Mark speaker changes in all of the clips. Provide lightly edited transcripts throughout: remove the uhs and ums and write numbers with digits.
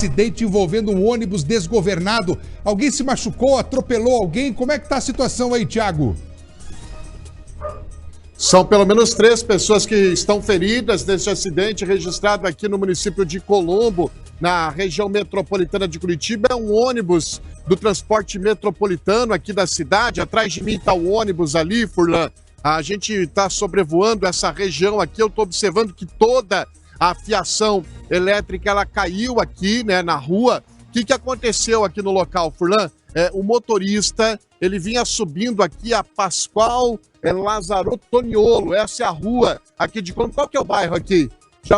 Speaker 1: Acidente envolvendo um ônibus desgovernado. Alguém se machucou, atropelou alguém? Como é que tá a situação aí, Thiago?
Speaker 2: São pelo menos 3 pessoas que estão feridas nesse acidente registrado aqui no município de Colombo, na região metropolitana de Curitiba. É um ônibus do transporte metropolitano aqui da cidade. Atrás de mim está o ônibus ali, Furlan. A gente está sobrevoando essa região aqui. Eu estou observando que toda a fiação elétrica ela caiu aqui, né, na rua. O que aconteceu aqui no local, Furlan? O motorista, ele vinha subindo aqui a Pascoal Lázaro Toniolo. Essa é a rua aqui de Colombo. Qual que é o bairro aqui?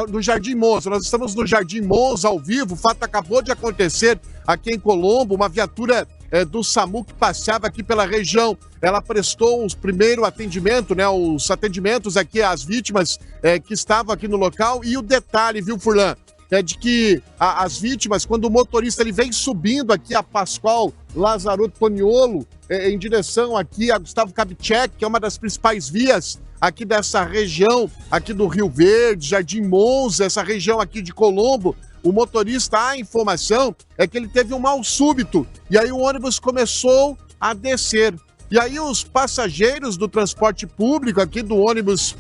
Speaker 2: Do Jardim Monza. Nós estamos no Jardim Monza ao vivo. O fato acabou de acontecer aqui em Colombo. Uma viatura do SAMU que passava aqui pela região. Ela prestou os primeiros atendimentos, né? Os atendimentos aqui às vítimas que estavam aqui no local. E o detalhe, viu, Furlan? É de que as vítimas, quando o motorista ele vem subindo aqui a Pascoal Lázaro Toniolo, em direção aqui a Gustavo Kubitschek, que é uma das principais vias aqui dessa região, aqui do Rio Verde, Jardim Monza, essa região aqui de Colombo, o motorista, a informação é que ele teve um mal súbito, e aí o ônibus começou a descer. E aí os passageiros do transporte público aqui, do ônibus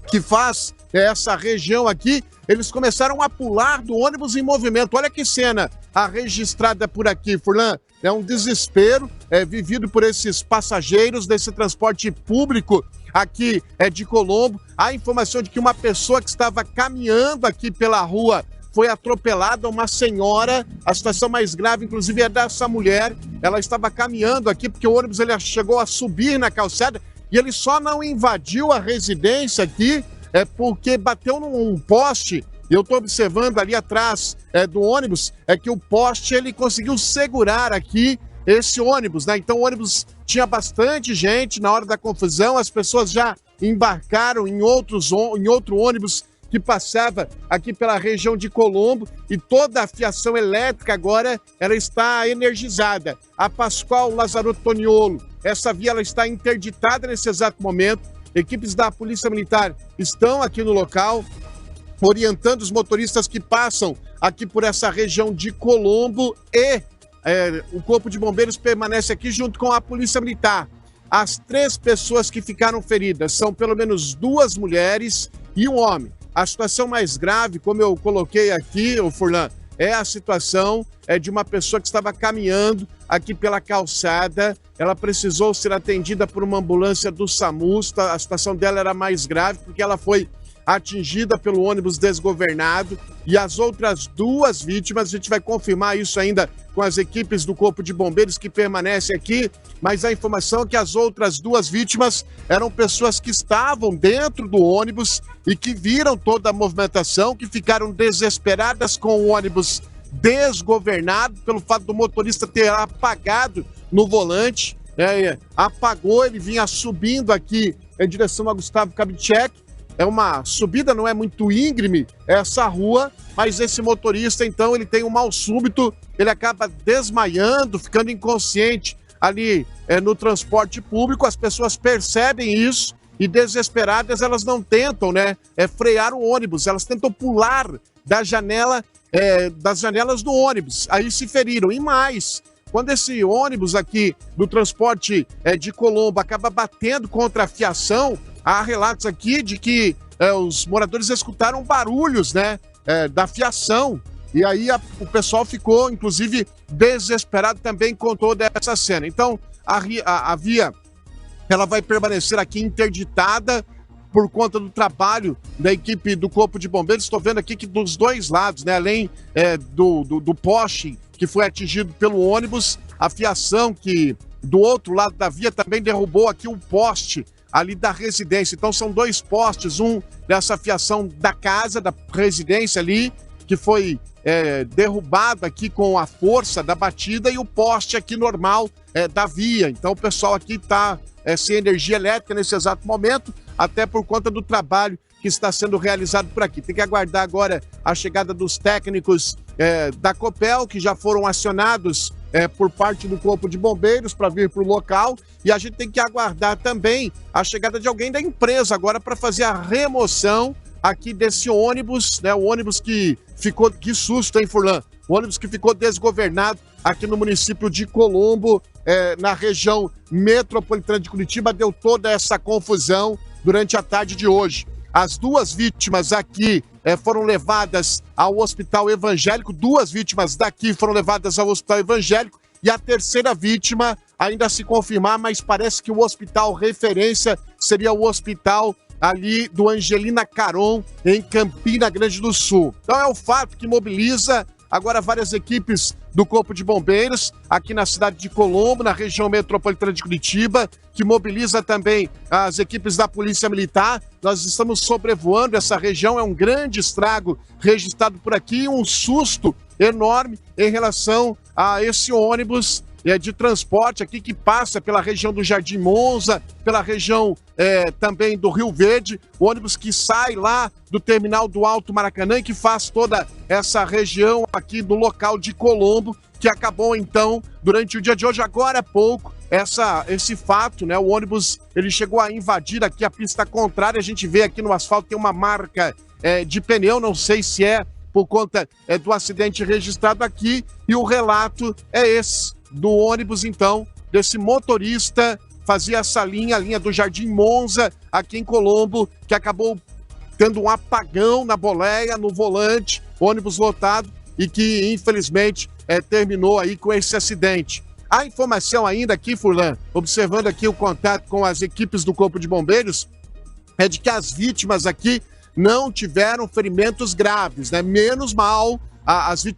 Speaker 2: que faz essa região aqui, eles começaram a pular do ônibus em movimento. Olha que cena registrada por aqui, Furlan. É um desespero vivido por esses passageiros desse transporte público aqui de Colombo. Há informação de que uma pessoa que estava caminhando aqui pela rua foi atropelada, uma senhora. A situação mais grave, inclusive, é dessa mulher. Ela estava caminhando aqui porque o ônibus ele chegou a subir na calçada e ele só não invadiu a residência aqui porque bateu num poste. E eu estou observando ali atrás do ônibus que o poste ele conseguiu segurar aqui esse ônibus, né? Então o ônibus tinha bastante gente na hora da confusão, as pessoas já embarcaram em outro ônibus que passava aqui pela região de Colombo e toda a fiação elétrica agora ela está energizada. A Pascoal Lázaro Toniolo, essa via ela está interditada nesse exato momento. Equipes da Polícia Militar estão aqui no local, orientando os motoristas que passam aqui por essa região de Colombo e o Corpo de Bombeiros permanece aqui junto com a Polícia Militar. As 3 pessoas que ficaram feridas são pelo menos 2 mulheres e um homem. A situação mais grave, como eu coloquei aqui, Furlan, é a situação de uma pessoa que estava caminhando aqui pela calçada. Ela precisou ser atendida por uma ambulância do SAMU. A situação dela era mais grave porque ela foi atingida pelo ônibus desgovernado. E as outras 2 vítimas, a gente vai confirmar isso ainda com as equipes do Corpo de Bombeiros que permanecem aqui, mas a informação é que as outras 2 vítimas eram pessoas que estavam dentro do ônibus e que viram toda a movimentação, que ficaram desesperadas com o ônibus desgovernado pelo fato do motorista ter apagado no volante, apagou, ele vinha subindo aqui em direção a Gustavo Kubitschek. É uma subida, não é muito íngreme essa rua, mas esse motorista, então, ele tem um mal súbito, ele acaba desmaiando, ficando inconsciente ali no transporte público. As pessoas percebem isso e, desesperadas, elas não tentam, frear o ônibus, elas tentam pular da janela, das janelas do ônibus, aí se feriram. E mais, quando esse ônibus aqui do transporte de Colombo acaba batendo contra a fiação, há relatos aqui de que os moradores escutaram barulhos, da fiação. E aí o pessoal ficou, inclusive, desesperado também com toda essa cena. Então, a via ela vai permanecer aqui interditada por conta do trabalho da equipe do Corpo de Bombeiros. Estou vendo aqui que dos 2 lados, além do poste que foi atingido pelo ônibus, a fiação que do outro lado da via também derrubou aqui um poste ali da residência. Então são 2 postes, um dessa fiação da casa, da residência ali, que foi derrubado aqui com a força da batida, e o poste aqui normal da via. Então o pessoal aqui está sem energia elétrica nesse exato momento, até por conta do trabalho que está sendo realizado por aqui. Tem que aguardar agora a chegada dos técnicos da Copel, que já foram acionados por parte do Corpo de Bombeiros para vir para o local, e a gente tem que aguardar também a chegada de alguém da empresa agora para fazer a remoção aqui desse ônibus, né? O ônibus que ficou, que susto, hein, Furlan? O ônibus que ficou desgovernado aqui no município de Colombo, na região metropolitana de Curitiba, deu toda essa confusão durante a tarde de hoje. As duas vítimas aqui foram levadas ao hospital evangélico, duas vítimas daqui foram levadas ao hospital evangélico, e a terceira vítima ainda a se confirmar, mas parece que o hospital referência seria o hospital ali do Angelina Caron, em Campina Grande do Sul. Então é o fato que mobiliza agora várias equipes do Corpo de Bombeiros, aqui na cidade de Colombo, na região metropolitana de Curitiba, que mobiliza também as equipes da Polícia Militar. Nós estamos sobrevoando essa região, é um grande estrago registrado por aqui, um susto enorme em relação a esse ônibus de transporte aqui que passa pela região do Jardim Monza, pela região também do Rio Verde, o ônibus que sai lá do terminal do Alto Maracanã e que faz toda essa região aqui do local de Colombo, que acabou então, durante o dia de hoje, agora há pouco, esse fato, né? O ônibus, ele chegou a invadir aqui a pista contrária, a gente vê aqui no asfalto, tem uma marca de pneu, não sei se é por conta do acidente registrado aqui, e o relato é esse, do ônibus, então, desse motorista, fazia essa linha, a linha do Jardim Monza, aqui em Colombo, que acabou tendo um apagão na boleia, no volante, ônibus lotado, e que, infelizmente, terminou aí com esse acidente. A informação ainda aqui, Furlan, observando aqui o contato com as equipes do Corpo de Bombeiros, é de que as vítimas aqui não tiveram ferimentos graves, né? Menos mal,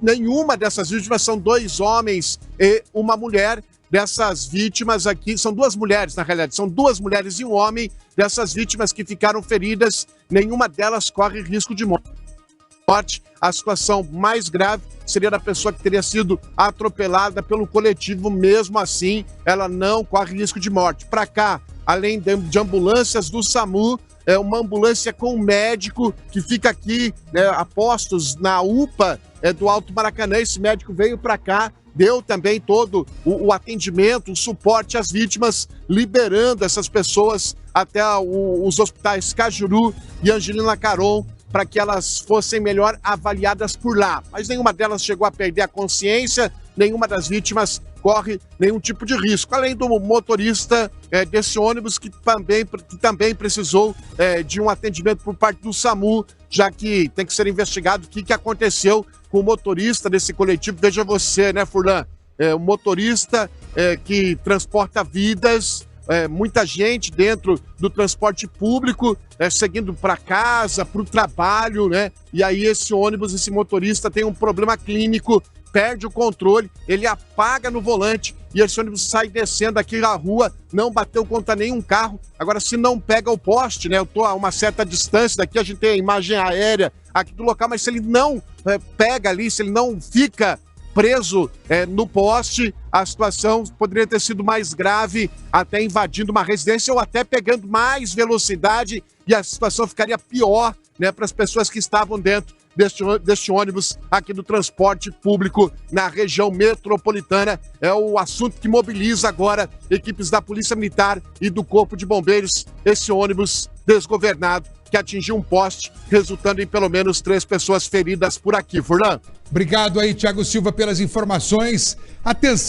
Speaker 2: nenhuma dessas vítimas, são dois homens e uma mulher. Dessas vítimas aqui, são duas mulheres, na realidade, são duas mulheres e um homem. Dessas vítimas que ficaram feridas, nenhuma delas corre risco de morte. A situação mais grave seria da pessoa que teria sido atropelada pelo coletivo, mesmo assim, ela não corre risco de morte. Para cá, além de ambulâncias do SAMU, uma ambulância com um médico que fica aqui, a postos na UPA do Alto Maracanã. Esse médico veio para cá, deu também todo o atendimento, o suporte às vítimas, liberando essas pessoas até os hospitais Cajuru e Angelina Caron, para que elas fossem melhor avaliadas por lá. Mas nenhuma delas chegou a perder a consciência, nenhuma das vítimas corre nenhum tipo de risco. Além do motorista desse ônibus que também precisou de um atendimento por parte do SAMU, já que tem que ser investigado o que aconteceu com o motorista desse coletivo. Veja você, né, Furlan? O motorista que transporta vidas, muita gente dentro do transporte público, seguindo para casa, para o trabalho, né? E aí esse ônibus, esse motorista tem um problema clínico, perde o controle, ele apaga no volante e esse ônibus sai descendo aqui na rua, não bateu contra nenhum carro. Agora, se não pega o poste, né? Eu tô a uma certa distância daqui, a gente tem a imagem aérea aqui do local, mas se ele não pega ali, se ele não fica preso no poste, a situação poderia ter sido mais grave, até invadindo uma residência ou até pegando mais velocidade, e a situação ficaria pior, né, para as pessoas que estavam dentro deste ônibus aqui do transporte público na região metropolitana. É o assunto que mobiliza agora equipes da Polícia Militar e do Corpo de Bombeiros, esse ônibus desgovernado que atingiu um poste, resultando em pelo menos 3 pessoas feridas por aqui. Furlan.
Speaker 1: Obrigado aí, Thiago Silva, pelas informações. Atenção.